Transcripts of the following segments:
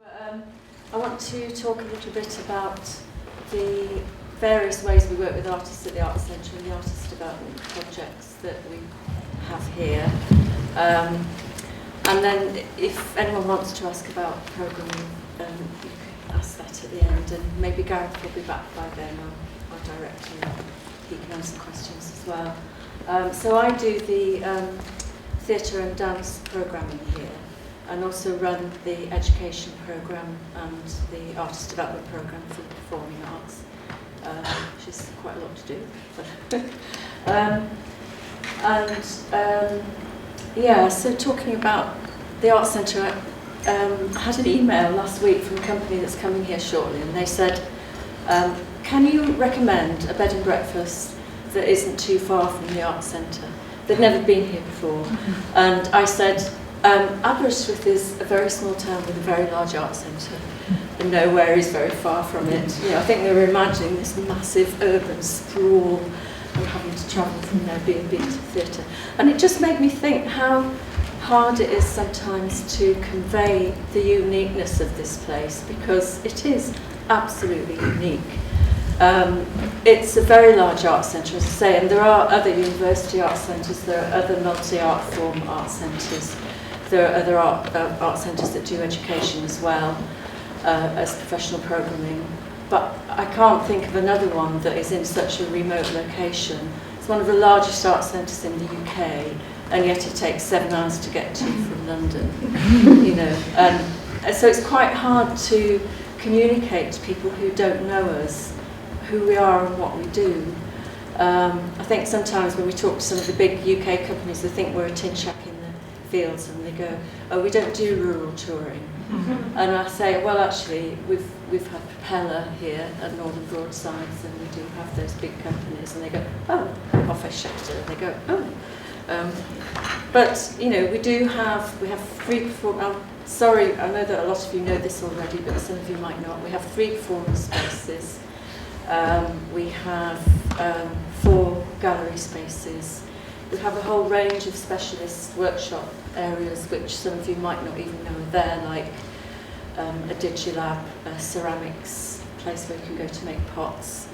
I want to talk a little bit about the various ways we work with artists at the Arts Centre and the artist development projects that we have here. And then if anyone wants to ask about programming, you can ask that at the end, and maybe Gareth will be back by then, our director, and he can answer questions as well. So I do the theatre and dance programming here, and also run the education programme and the artist development programme for the performing arts, which is quite a lot to do. But so talking about the Arts Centre, I had an email last week from a company that's coming here shortly, and they said, can you recommend a bed and breakfast that isn't too far from the Arts Centre? They'd never been here before. And I said, Aberystwyth is a very small town with a very large arts centre, and nowhere is very far from it. You know, I think they were imagining this massive urban sprawl and having to travel from their B&B to theatre. And it just made me think how hard it is sometimes to convey the uniqueness of this place, because it is absolutely unique. It's a very large arts centre, as I say, and there are other university arts centres, there are other multi-art form arts centres, there are other art centres that do education as well as professional programming. But I can't think of another one that is in such a remote location. It's one of the largest arts centres in the UK, and yet it takes 7 hours to get to from London. You know, and so it's quite hard to communicate to people who don't know us who we are and what we do. I think sometimes when we talk to some of the big UK companies, they think we're a tin shack in the fields, and they go, "Oh, we don't do rural touring." And I say, well, actually, we've had Propeller here at Northern Broadsides, and we do have those big companies, and they go, "Oh, Office Shelter," and they go, "Oh." But you know, we have 3 performance. Sorry, I know that a lot of you know this already, but some of you might not. We have 3 performance spaces. We have 4 gallery spaces. We have a whole range of specialist workshop areas, which some of you might not even know are there, like a digilab, a ceramics place where you can go to make pots,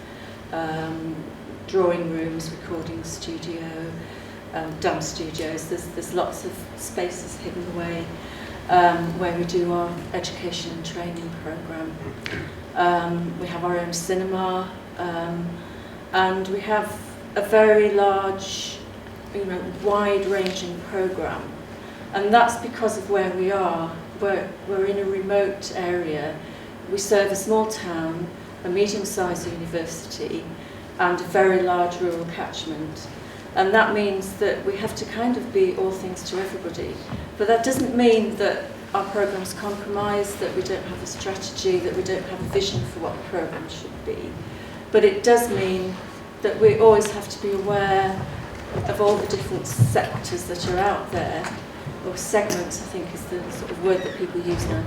drawing rooms, recording studio, dance studios. There's lots of spaces hidden away where we do our education and training programme. We have our own cinema, and we have a very large, wide-ranging programme, and that's because of where we are. We're in a remote area. We serve a small town, a medium-sized university, and a very large rural catchment, and that means that we have to kind of be all things to everybody. But that doesn't mean that our programme's compromised, that we don't have a strategy, that we don't have a vision for what the programme should be. But it does mean that we always have to be aware of all the different sectors that are out there, or segments, I think is the sort of word that people use now,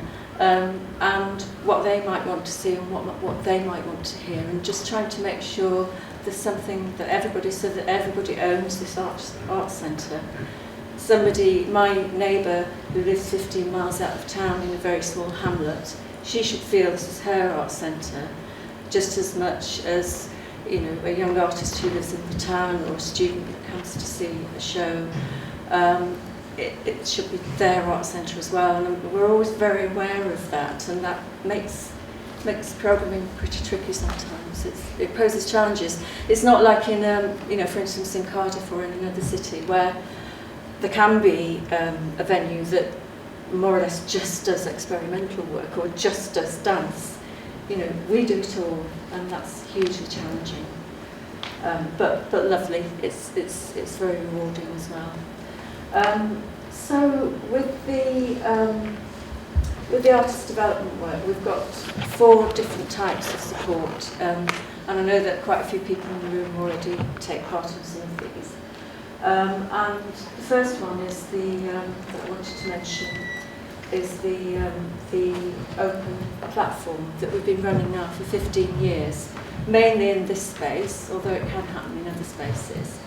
and what they might want to see and what they might want to hear, and just trying to make sure there's something that everybody, so that everybody owns this arts centre. My neighbour who lives 15 miles out of town in a very small hamlet, she should feel this is her arts centre just as much as a young artist who lives in the town, or a student that comes to see a show. It should be their art centre as well, and we're always very aware of that, and that makes programming pretty tricky sometimes. It poses challenges. It's not like in, for instance, in Cardiff or in another city where there can be a venue that more or less just does experimental work or just does dance. We do it all, and that's hugely challenging. But lovely. It's very rewarding as well. So with the artist development work, we've got 4 different types of support, and I know that quite a few people in the room already take part in some of these. And the first one is that I wanted to mention is the open platform that we've been running now for 15 years, mainly in this space, although it can happen in other spaces.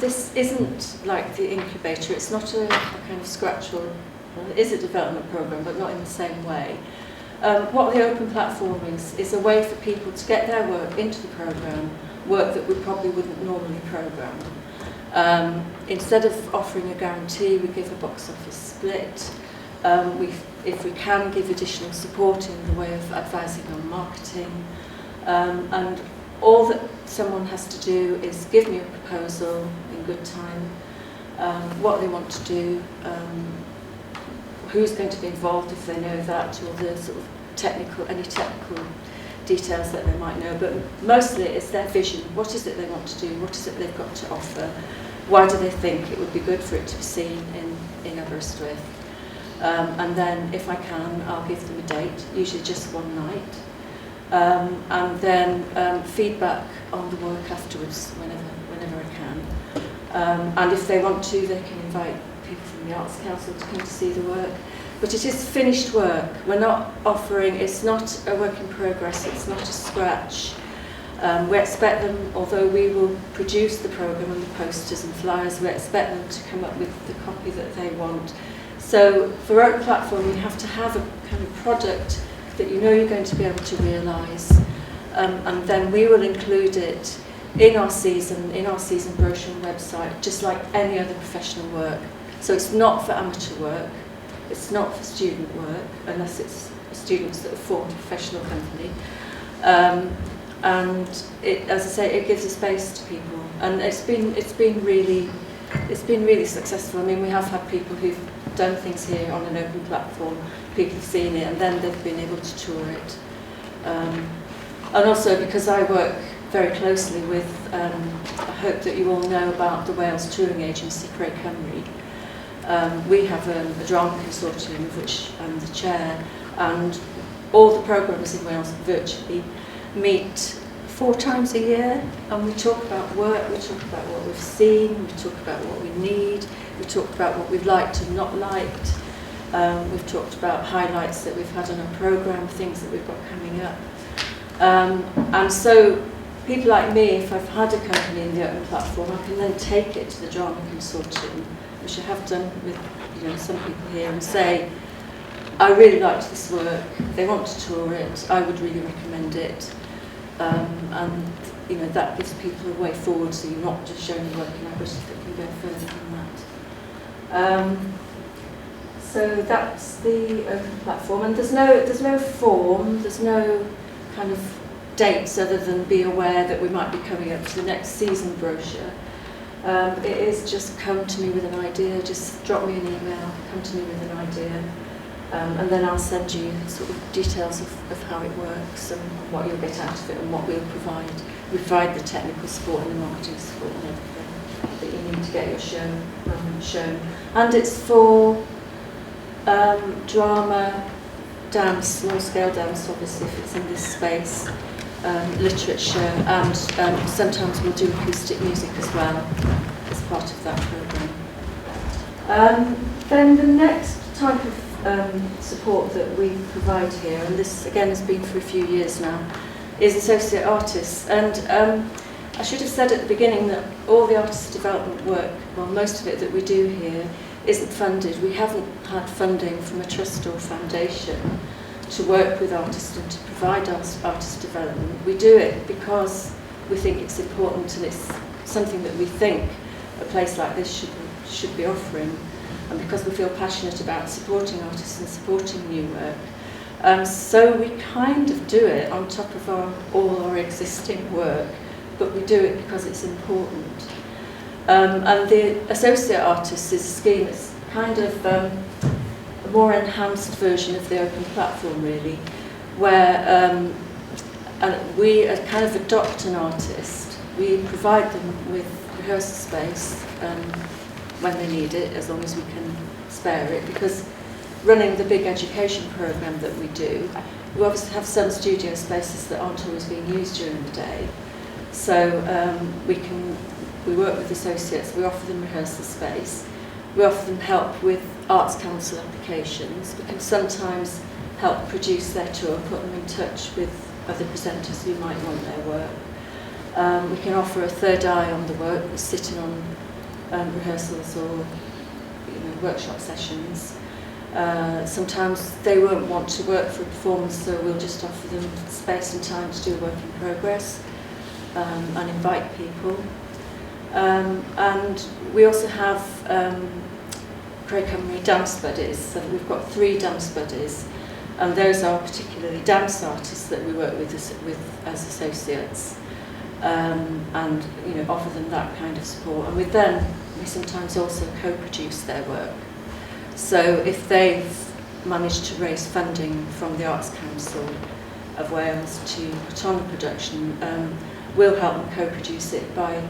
This isn't like the incubator. It's not a kind of scratch or well, it is a development programme, but not in the same way. What the open platform is a way for people to get their work into the programme, work that we probably wouldn't normally programme. Instead of offering a guarantee, we give a box office split. If we can, give additional support in the way of advising on marketing. And all that someone has to do is give me a proposal in good time, what they want to do, who's going to be involved if they know that, or the sort of any technical details that they might know. But mostly it's their vision. What is it they want to do? What is it they've got to offer? Why do they think it would be good for it to be seen in Aberystwyth? And then, if I can, I'll give them a date, usually just one night. And then feedback on the work afterwards, whenever I can. And if they want to, they can invite people from the Arts Council to come to see the work. But it is finished work. We're not offering, it's not a work in progress, it's not a scratch. We expect them, although we will produce the programme and the posters and flyers, we expect them to come up with the copy that they want. So for Open Platform, you have to have a kind of product that you know you're going to be able to realise, and then we will include it in our season brochure and website, just like any other professional work. So it's not for amateur work, it's not for student work, unless it's students that have formed a professional company. And it, as I say, it gives a space to people, and it's been really successful. I mean, we have had people who've done things here on an open platform, people have seen it, and then they've been able to tour it. And also because I work very closely with, I hope that you all know about the Wales touring agency, Craig Cymru. We have a drama consortium of which I'm the chair, and all the programmes in Wales virtually meet 4 times a year, and we talk about work, we talk about what we've seen, we talk about what we need, we talk about what we've liked and not liked. We've talked about highlights that we've had on our programme, things that we've got coming up. And so people like me, if I've had a company in the open platform, I can then take it to the drama consortium, which I have done with some people here, and say, I really liked this work, they want to tour it, I would really recommend it. And that gives people a way forward, so you're not just showing the work in Aberystwyth, that can go further than that. So that's the open platform, and there's no form, there's no kind of dates other than be aware that we might be coming up to the next season brochure. It is just come to me with an idea, just drop me an email, come to me with an idea. And then I'll send you sort of details of how it works and what you'll get out of it and what we'll provide. We provide the technical support and the marketing support and everything that you need to get your show shown. And it's for drama, dance, small-scale dance, obviously, if it's in this space, literature, and sometimes we'll do acoustic music as well as part of that programme. Then the next type of support that we provide here, and this again has been for a few years now, is associate artists. And I should have said at the beginning that all the artist development work, well, most of it that we do here, isn't funded. We haven't had funding from a trust or foundation to work with artists and to provide artist development. We do it because we think it's important, and it's something that we think a place like this should be offering, and because we feel passionate about supporting artists and supporting new work. So we kind of do it on top of all our existing work, but we do it because it's important. And the associate artist is a scheme that's kind of a more enhanced version of the open platform, really, where we kind of adopt an artist. We provide them with rehearsal space when they need it, as long as we can spare it, because running the big education programme that we do, we obviously have some studio spaces that aren't always being used during the day. So we work with associates, we offer them rehearsal space, we offer them help with Arts Council applications, we can sometimes help produce their tour, put them in touch with other presenters who might want their work. We can offer a third eye on the work, sitting on rehearsals or workshop sessions. Sometimes they won't want to work for a performance, so we'll just offer them space and time to do work in progress and invite people. And we also have Craig Cymru dance buddies, so we've got 3 dance buddies, and those are particularly dance artists that we work with as associates, and offer them that kind of support. And with them, we sometimes also co-produce their work. So if they've managed to raise funding from the Arts Council of Wales to put on a production, we'll help them co-produce it by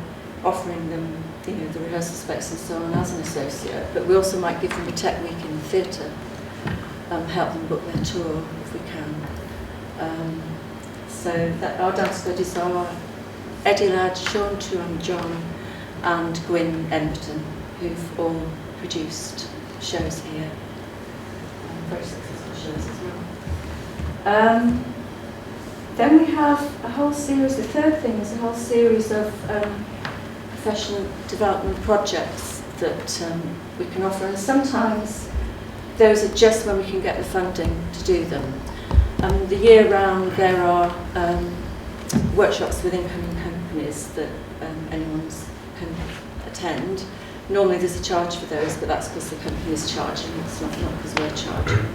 offering them the rehearsal space and so on as an associate, but we also might give them a tech week in the theatre, help them book their tour if we can. So that our dance buddies are Eddie Ladd, Sean Tuan John and Gwyn Emberton, who've all produced shows here, very successful shows as well. Then we have a whole series, the third thing is a whole series of professional development projects that we can offer, and sometimes those are just when we can get the funding to do them. The year round there are workshops with incoming companies that anyone can attend. Normally there's a charge for those, but that's because the company is charging, it's not because we're charging.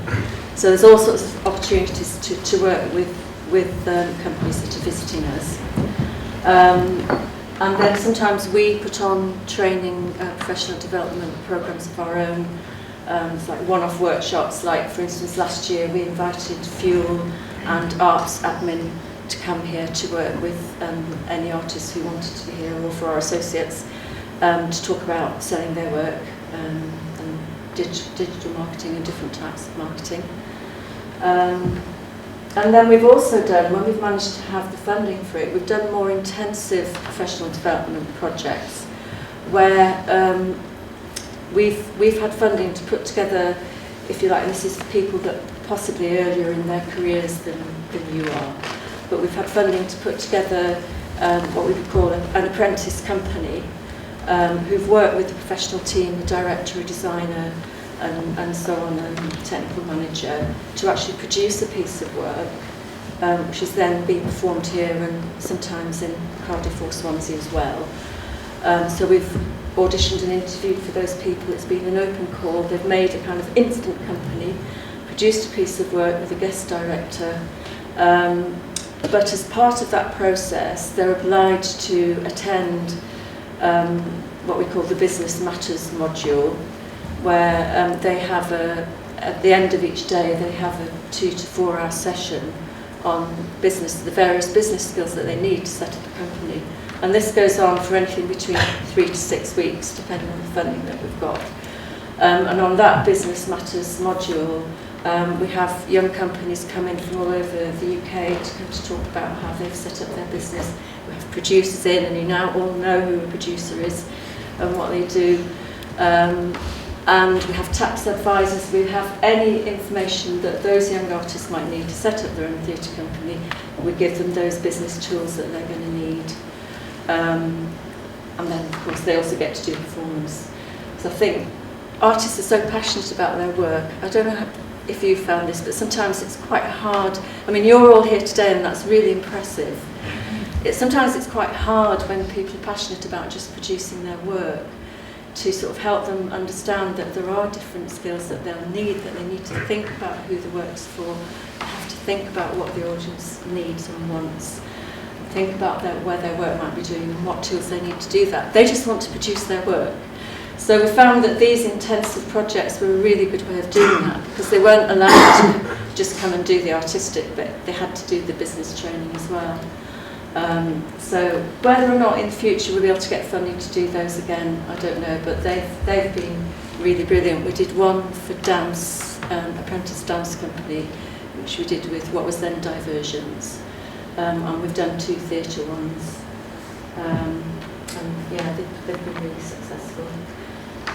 So there's all sorts of opportunities to work with companies that are visiting us. And then sometimes we put on training, professional development programs of our own. It's like one-off workshops, like for instance last year we invited Fuel and Arts Admin to come here to work with any artists who wanted to be here, or for our associates to talk about selling their work and digital marketing and different types of marketing. And then we've also done, when we've managed to have the funding for it, we've done more intensive professional development projects where we've had funding to put together, if you like, and this is for people that possibly earlier in their careers than you are, but we've had funding to put together what we would call an apprentice company who've worked with the professional team, the director, a designer, and so on, and technical manager, to actually produce a piece of work, which is then being performed here and sometimes in Cardiff or Swansea as well. So we've auditioned and interviewed for those people. It's been an open call. They've made a kind of instant company, produced a piece of work with a guest director, but as part of that process, they're obliged to attend what we call the Business Matters module, where they have at the end of each day, they have a 2 to 4 hour session on business, the various business skills that they need to set up a company. And this goes on for anything between 3 to 6 weeks, depending on the funding that we've got. And on that Business Matters module, we have young companies come in from all over the UK to come to talk about how they've set up their business. We have producers in, and you now all know who a producer is and what they do. And we have tax advisors. We have any information that those young artists might need to set up their own theatre company. We give them those business tools that they're going to need. And then, of course, they also get to do performance. So I think artists are so passionate about their work. I don't know if you found this, but sometimes it's quite hard. I mean, you're all here today, and that's really impressive. Sometimes it's quite hard when people are passionate about just producing their work to sort of help them understand that there are different skills that they'll need, that they need to think about who the work's for, they have to think about what the audience needs and wants, think about where their work might be doing and what tools they need to do that. They just want to produce their work. So we found that these intensive projects were a really good way of doing that, because they weren't allowed to just come and do the artistic bit, they had to do the business training as well. So whether or not in the future we'll be able to get funding to do those again, I don't know, but they've been really brilliant. We did one for dance, apprentice dance company, which we did with what was then Diversions, and we've done 2 theatre ones, and yeah, they've been really successful.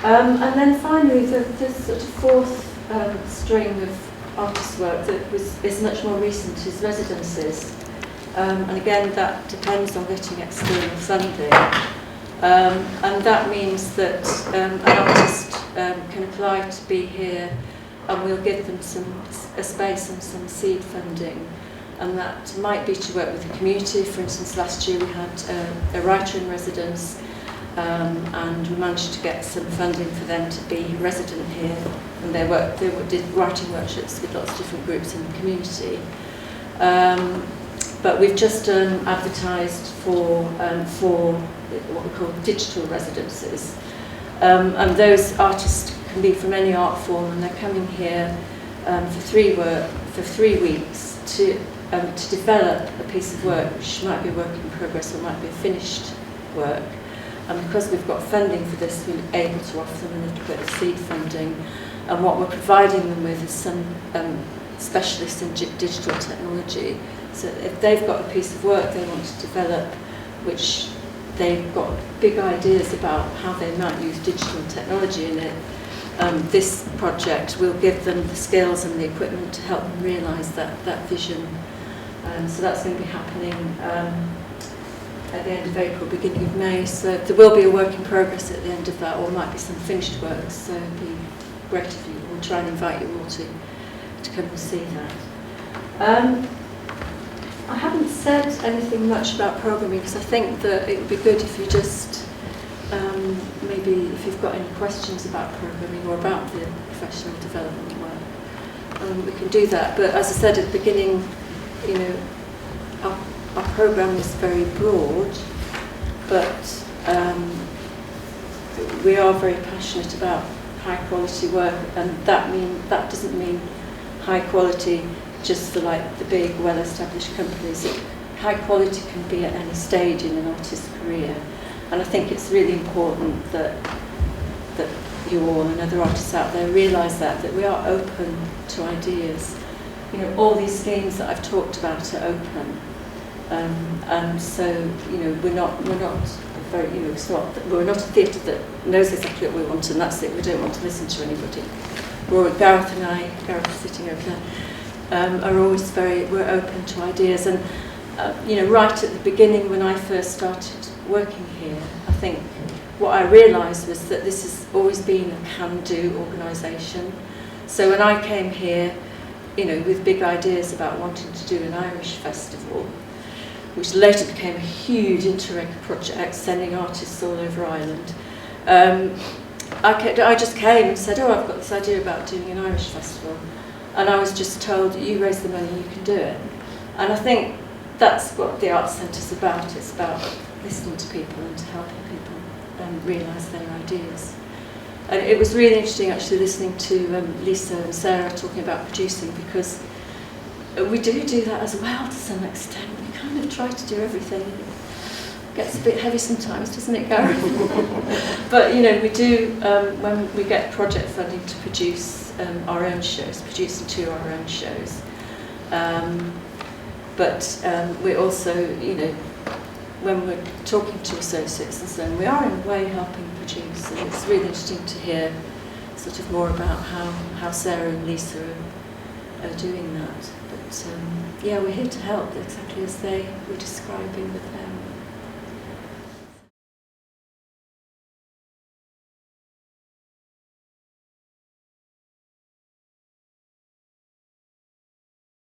And then finally, the sort of fourth string of artist work that is much more recent is residencies. And again, that depends on getting external funding. And that means that an artist can apply to be here and we'll give them a space and some seed funding. And that might be to work with the community. For instance, last year we had a writer in residence, and we managed to get some funding for them to be resident here. And they did writing workshops with lots of different groups in the community. But we've just advertised for what we call digital residences. And those artists can be from any art form, and they're coming here for 3 weeks to develop a piece of work, which might be a work in progress or might be a finished work. And because we've got funding for this, we're able to offer them a little bit of seed funding. And what we're providing them with is some specialists in digital technology. So if they've got a piece of work they want to develop, which they've got big ideas about how they might use digital technology in it, this project will give them the skills and the equipment to help them realise that vision. So that's going to be happening at the end of April, beginning of May. So there will be a work in progress at the end of that, or might be some finished works. So it'd be great if you will try and invite you all to come and see that. I haven't said anything much about programming because I think that it would be good if you just maybe if you've got any questions about programming or about the professional development work, we can do that. But as I said at the beginning, you know, our programme is very broad, but we are very passionate about high quality work, and that doesn't mean high quality just for like the big well-established companies. High quality can be at any stage in an artist's career, and I think it's really important that you all and other artists out there realise that we are open to ideas. You know, all these schemes that I've talked about are open, and so you know we're not very, you know, we're not a theatre that knows exactly what we want and that's it. We don't want to listen to anybody. Gareth and I, Gareth is sitting over there, are always we're open to ideas. And you know, right at the beginning when I first started working here, I think what I realised was that this has always been a can-do organisation. So when I came here, you know, with big ideas about wanting to do an Irish festival, which later became a huge Interreg project, sending artists all over Ireland, I just came and said, oh, I've got this idea about doing an Irish festival. And I was just told, you raise the money, you can do it. And I think that's what the Arts Centre's about. It's about listening to people and helping people realise their ideas. And it was really interesting actually listening to Lisa and Sarah talking about producing, because we do that as well to some extent. We kind of try to do everything. It gets a bit heavy sometimes, doesn't it, Gareth? But you know, we do when we get project funding to produce our own shows, produce and tour our own shows. But we also, you know, when we're talking to associates and so on, we are in a way helping produce, and it's really interesting to hear sort of more about how Sarah and Lisa are doing that. But yeah, we're here to help exactly as they were describing with them.